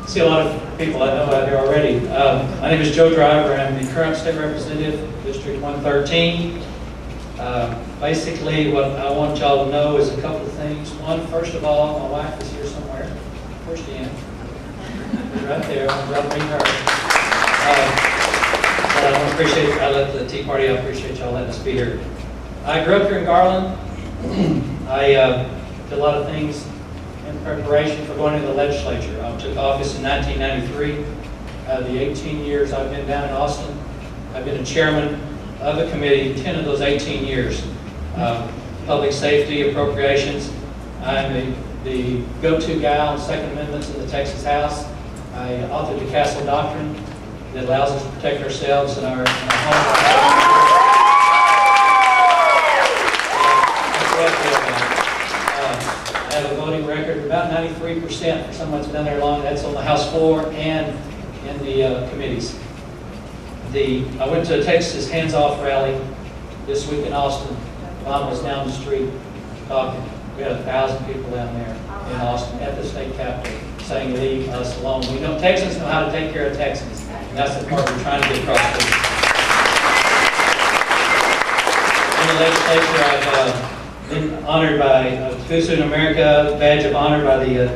See a lot of people I know out here already. My name is Joe Driver. I'm the current state representative, District 113. Basically, what I want y'all to know is a couple of things. One, first of all, my wife is here somewhere. Where's she in? Right there. I'm going to bring her. But I appreciate. I let the Tea Party. I appreciate y'all letting us be here. I grew up here in Garland. I did a lot of things in preparation for going into the legislature. I took office in 1993. The 18 years I've been down in Austin, I've been a chairman of a committee 10 of those 18 years. Public safety, appropriations. I'm the go-to guy on Second Amendments in the Texas House. I authored the Castle Doctrine that allows us to protect ourselves and our home. I have a voting record of about 93% for someone that's been there long. That's on the House floor and in the committees. I went to a Texas hands-off rally this week in Austin. Mom was down the street talking. We had 1,000 people down there in Austin at the state capitol saying, "Leave us alone." We know Texans know how to take care of Texans, and that's the part we're trying to get across to them. In the legislature, I've been honored by Who's in America badge of honor by the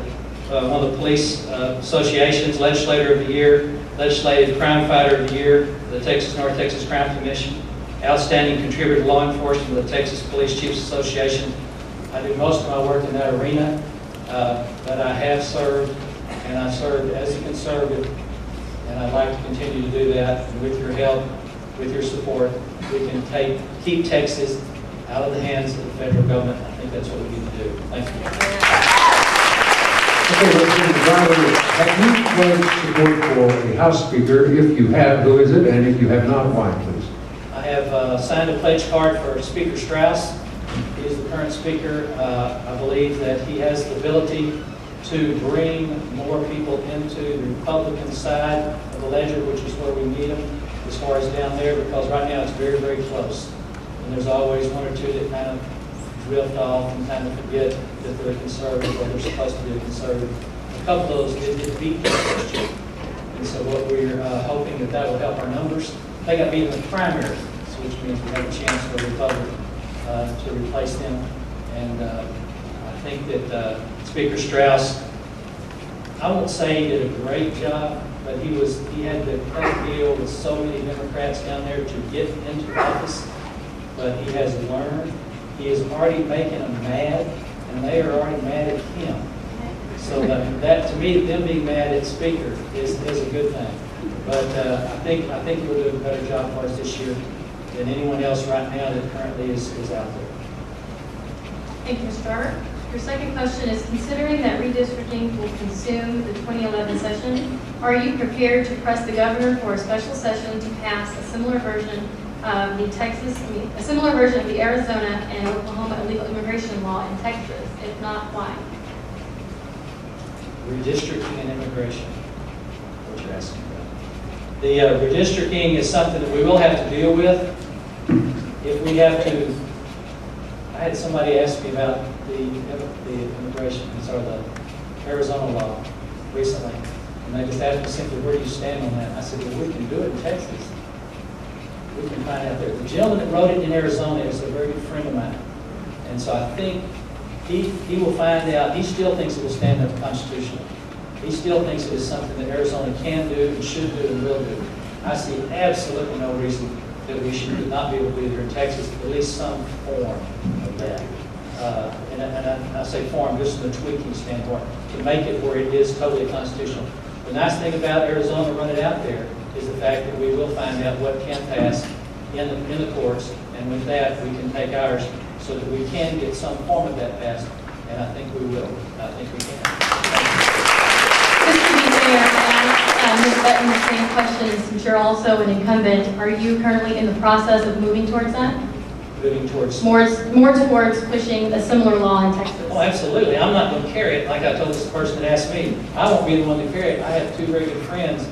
one of the police associations, Legislator of the Year, Legislative Crime Fighter of the Year, the North Texas Crime Commission, Outstanding Contributor to Law Enforcement of the Texas Police Chiefs Association. I do most of my work in that arena, but I have served, and I served as a conservative, and I'd like to continue to do that. And with your help, with your support, we can keep Texas out of the hands of the federal government. I think that's what we need to do. Thank you. Okay, Representative Garland, have you pledged support for a House Speaker? If you have, who is it? And if you have not, why, please? I have signed a pledge card for Speaker Strauss. He is the current Speaker. I believe that he has the ability to bring more people into the Republican side of the ledger, which is where we need them as far as down there, because right now it's very, very close. And there's always one or two that kind of drift off and kind of forget that they're a conservative or they're supposed to be a conservative. A couple of those did get beat this year. And so what we're hoping that will help our numbers. They got beat in the primary, which means we have a chance for a Republican to replace them. And I think that Speaker Strauss, I won't say he did a great job, but he had to cut a deal with so many Democrats down there to get into office. But he has learned. He is already making them mad, and they are already mad at him. So that to me, them being mad at Speaker is a good thing. But I think he'll do a better job for us this year than anyone else right now that currently is out there. Thank you, Mr. Driver. Your second question is, considering that redistricting will consume the 2011 session, are you prepared to press the governor for a special session to pass a similar version of the Arizona and Oklahoma illegal immigration law in Texas? If not, why? Redistricting and immigration, what you're asking about. The redistricting is something that we will have to deal with. If we have to, I had somebody ask me about the immigration, the Arizona law recently, and they just asked me simply, where do you stand on that? And I said, well, we can do it in Texas. We can find out there. The gentleman that wrote it in Arizona is a very good friend of mine. And so I think he will find out. He still thinks it will stand up constitutionally. He still thinks it is something that Arizona can do and should do and will do. I see absolutely no reason that we should not be able to do here in Texas, at least some form of that. And I say form just from the tweaking standpoint, to make it where it is totally constitutional. The nice thing about Arizona running out there is the fact that we will find out what can pass in the courts, and with that we can take ours so that we can get some form of that passed, and I think we will. I think we can. Just to be fair, Ms. Button, the same question, since you're also an incumbent, are you currently in the process of moving towards that? Moving towards? More towards pushing a similar law in Texas. Oh, absolutely. I'm not going to carry it. Like I told this person that asked me, I won't be the one to carry it. I have two very good friends,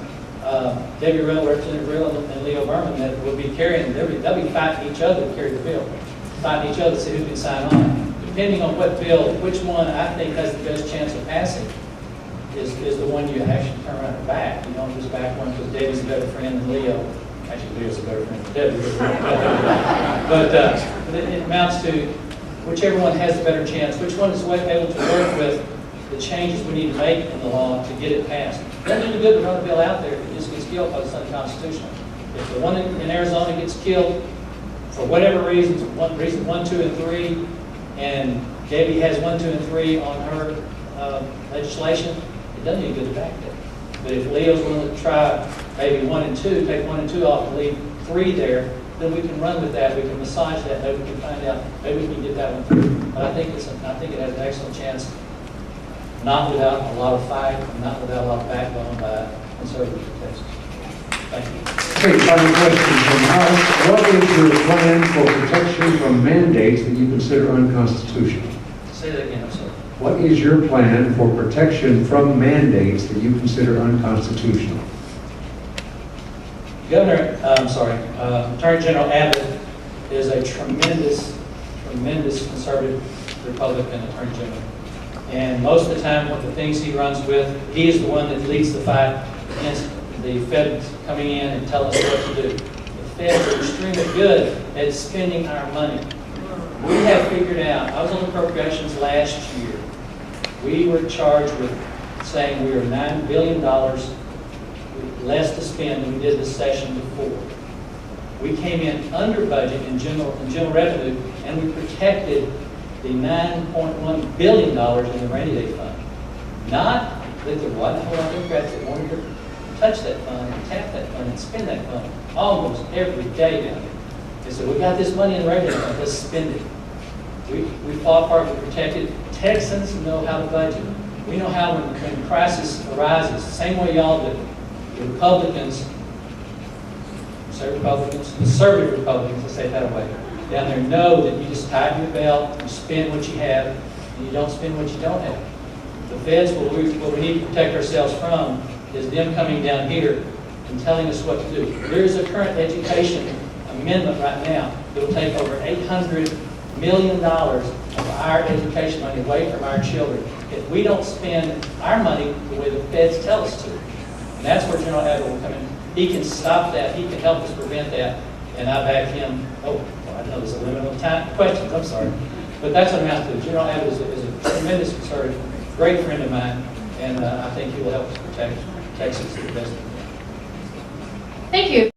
Debbie Rill, Representative Rill, and Leo Berman, that will be carrying. They'll be fighting each other to carry the bill, fighting each other to see who can sign on. Depending on what bill, which one I think has the best chance of passing, is the one you actually turn around and back. You don't just back one because Debbie's a better friend than Leo. Actually, Leo's a better friend than Debbie. But it amounts to whichever one has the better chance, which one is able to work with the changes we need to make in the law to get it passed. It doesn't do good to run a bill out there if it just gets killed because it's unconstitutional. If the one in Arizona gets killed for whatever reasons, one, 2, and 3, and Debbie has 1, 2, and 3 on her legislation, it doesn't do good to back that. But if Leo's willing to try maybe 1 and 2, take 1 and 2 off and leave 3 there, then we can run with that. We can massage that. Maybe we can find out. Maybe we can get that one through. But I think it has an excellent chance, not without a lot of fight, and not without a lot of backbone by conservative protesters. Thank you. Okay, final question from House. What is your plan for protection from mandates that you consider unconstitutional? Say that again, I'm sorry. What is your plan for protection from mandates that you consider unconstitutional? Attorney General Abbott is a tremendous conservative Republican Attorney General. And most of the time, what the things he runs with, he is the one that leads the fight against the feds coming in and telling us what to do. The feds are extremely good at spending our money. We have figured out, I was on appropriations last year, we were charged with saying we were $9 billion less to spend than we did the session before. We came in under budget in general revenue, and we protected the $9.1 billion in the rainy day fund. Not that there wasn't a whole lot of Democrats that wanted to touch that fund and tap that fund and spend that fund almost every day down there. They said, we got this money in the rainy day fund, let's spend it. We fought for it, we protected. Texans know how to budget. We know how when crisis arises, the same way y'all do. The Republicans, conservative Republicans, let's say it that way, down there know that you just tighten your belt, you spend what you have, and you don't spend what you don't have. The feds, what we need to protect ourselves from is them coming down here and telling us what to do. There is a current education amendment right now that will take over $800 million of our education money away from our children if we don't spend our money the way the feds tell us to. And that's where General Abbott will come in. He can stop that. He can help us prevent that. And I back him. Oh, well, I know there's a limit on time. Questions, I'm sorry. But that's what I'm out to. General Abbott is a tremendous conservative, great friend of mine, and I think he will help us protect Texas to the best. Thank you.